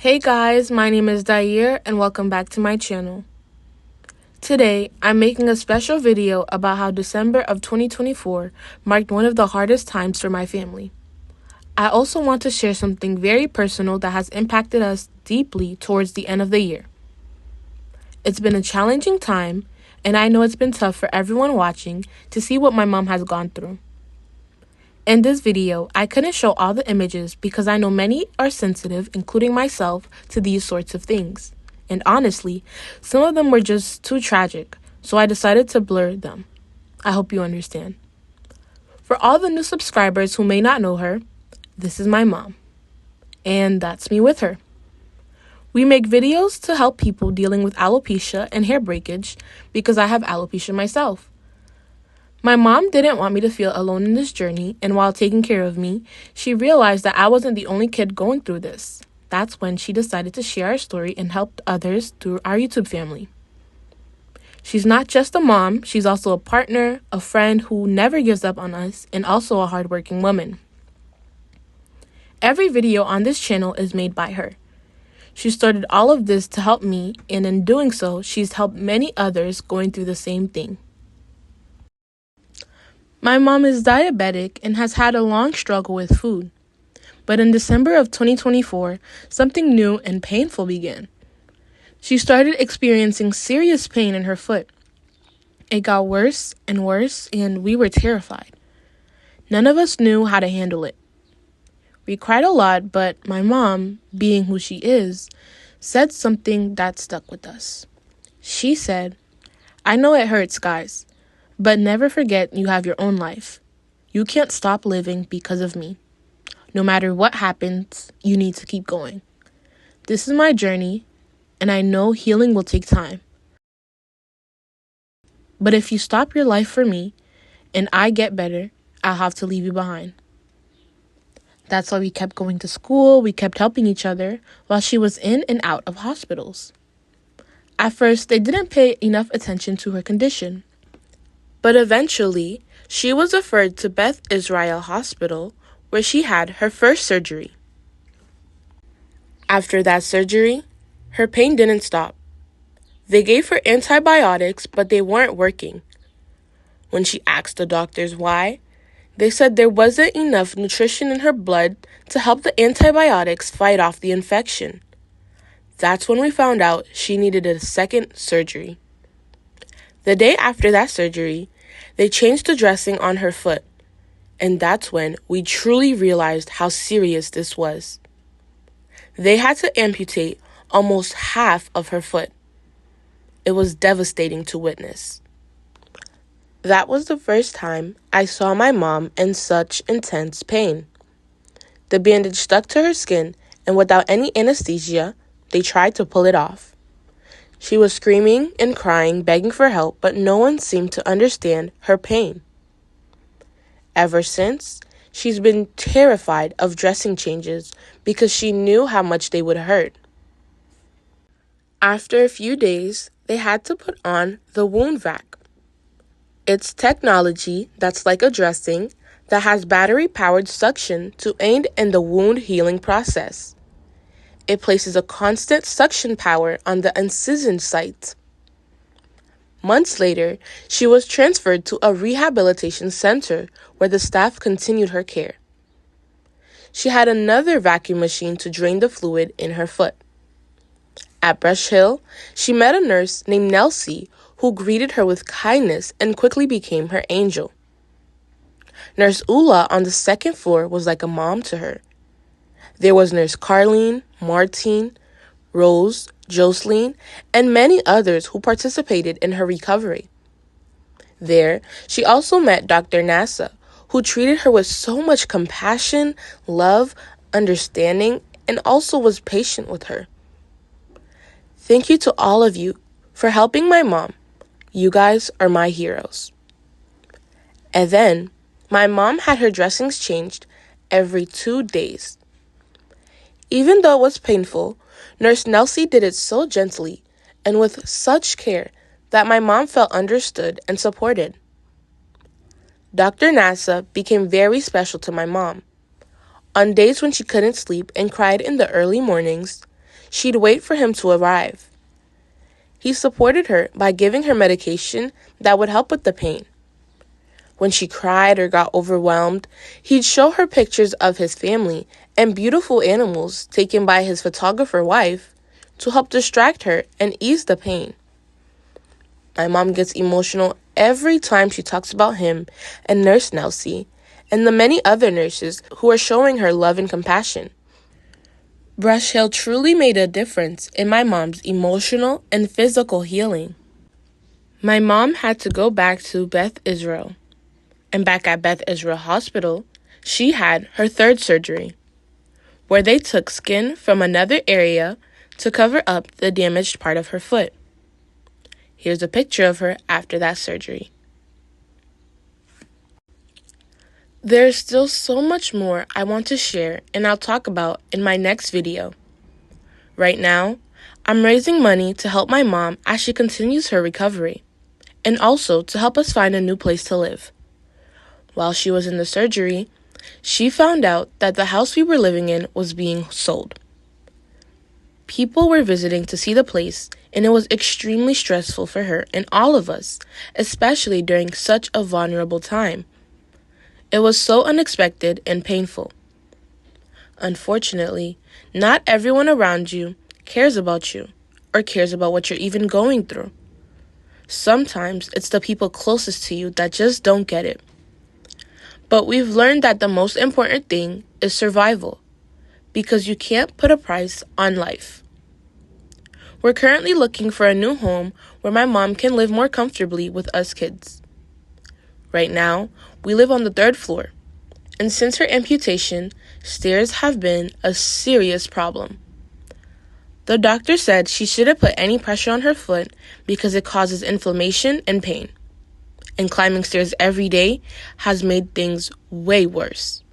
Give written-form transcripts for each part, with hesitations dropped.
Hey guys, my name is Dair and welcome back to my channel. Today, I'm making a special video about how December of 2024 marked one of the hardest times for my family. I also want to share something very personal that has impacted us deeply towards the end of the year. It's been a challenging time, and I know it's been tough for everyone watching to see what my mom has gone through. In this video, I couldn't show all the images because I know many are sensitive, including myself, to these sorts of things. And honestly, some of them were just too tragic, so I decided to blur them. I hope you understand. For all the new subscribers who may not know her, this is my mom. And that's me with her. We make videos to help people dealing with alopecia and hair breakage because I have alopecia myself. My mom didn't want me to feel alone in this journey, and while taking care of me, she realized that I wasn't the only kid going through this. That's when she decided to share our story and help others through our YouTube family. She's not just a mom, she's also a partner, a friend who never gives up on us, and also a hardworking woman. Every video on this channel is made by her. She started all of this to help me, and in doing so, she's helped many others going through the same thing. My mom is diabetic and has had a long struggle with food. But in December of 2024, something new and painful began. She started experiencing serious pain in her foot. It got worse and worse, and we were terrified. None of us knew how to handle it. We cried a lot, but my mom, being who she is, said something that stuck with us. She said, "I know it hurts, guys. But never forget you have your own life. You can't stop living because of me. No matter what happens, you need to keep going. This is my journey, and I know healing will take time. But if you stop your life for me, and I get better, I'll have to leave you behind." That's why we kept going to school, we kept helping each other, while she was in and out of hospitals. At first, they didn't pay enough attention to her condition. But eventually, she was referred to Beth Israel Hospital, where she had her first surgery. After that surgery, her pain didn't stop. They gave her antibiotics, but they weren't working. When she asked the doctors why, they said there wasn't enough nutrition in her blood to help the antibiotics fight off the infection. That's when we found out she needed a second surgery. The day after that surgery, they changed the dressing on her foot, and that's when we truly realized how serious this was. They had to amputate almost half of her foot. It was devastating to witness. That was the first time I saw my mom in such intense pain. The bandage stuck to her skin, and without any anesthesia, they tried to pull it off. She was screaming and crying, begging for help, but no one seemed to understand her pain. Ever since, she's been terrified of dressing changes because she knew how much they would hurt. After a few days, they had to put on the wound vac. It's technology that's like a dressing that has battery-powered suction to aid in the wound healing process. It places a constant suction power on the incision site. Months later, she was transferred to a rehabilitation center where the staff continued her care. She had another vacuum machine to drain the fluid in her foot. At Brush Hill, she met a nurse named Nelsie who greeted her with kindness and quickly became her angel. Nurse Ula on the second floor was like a mom to her. There was Nurse Carlene, Martine, Rose, Jocelyn, and many others who participated in her recovery. There, she also met Dr. Nasa, who treated her with so much compassion, love, understanding, and also was patient with her. Thank you to all of you for helping my mom. You guys are my heroes. And then, my mom had her dressings changed every 2 days. Even though it was painful, Nurse Nelsie did it so gently and with such care that my mom felt understood and supported. Dr. Nasa became very special to my mom. On days when she couldn't sleep and cried in the early mornings, she'd wait for him to arrive. He supported her by giving her medication that would help with the pain. When she cried or got overwhelmed, he'd show her pictures of his family and beautiful animals taken by his photographer wife to help distract her and ease the pain. My mom gets emotional every time she talks about him and Nurse Nelsie and the many other nurses who are showing her love and compassion. Brush Hill truly made a difference in my mom's emotional and physical healing. My mom had to go back to Beth Israel. And back at Beth Israel Hospital, she had her third surgery, where they took skin from another area to cover up the damaged part of her foot. Here's a picture of her after that surgery. There's still so much more I want to share and I'll talk about in my next video. Right now, I'm raising money to help my mom as she continues her recovery, and also to help us find a new place to live. While she was in the surgery, she found out that the house we were living in was being sold. People were visiting to see the place, and it was extremely stressful for her and all of us, especially during such a vulnerable time. It was so unexpected and painful. Unfortunately, not everyone around you cares about you or cares about what you're even going through. Sometimes it's the people closest to you that just don't get it. But we've learned that the most important thing is survival, because you can't put a price on life. We're currently looking for a new home where my mom can live more comfortably with us kids. Right now, we live on the 3rd floor, and since her amputation, stairs have been a serious problem. The doctor said she shouldn't put any pressure on her foot because it causes inflammation and pain. And climbing stairs every day has made things way worse.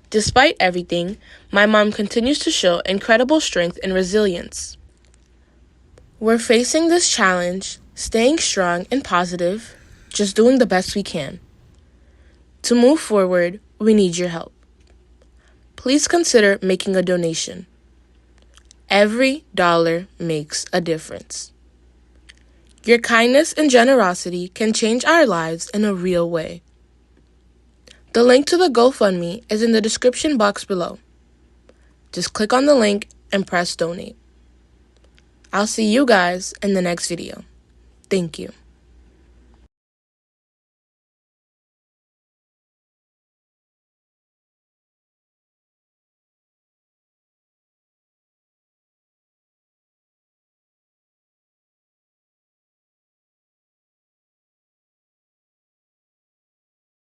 Despite everything, my mom continues to show incredible strength and resilience. We're facing this challenge, staying strong and positive, just doing the best we can. To move forward, we need your help. Please consider making a donation. Every dollar makes a difference. Your kindness and generosity can change our lives in a real way. The link to the GoFundMe is in the description box below. Just click on the link and press donate. I'll see you guys in the next video. Thank you.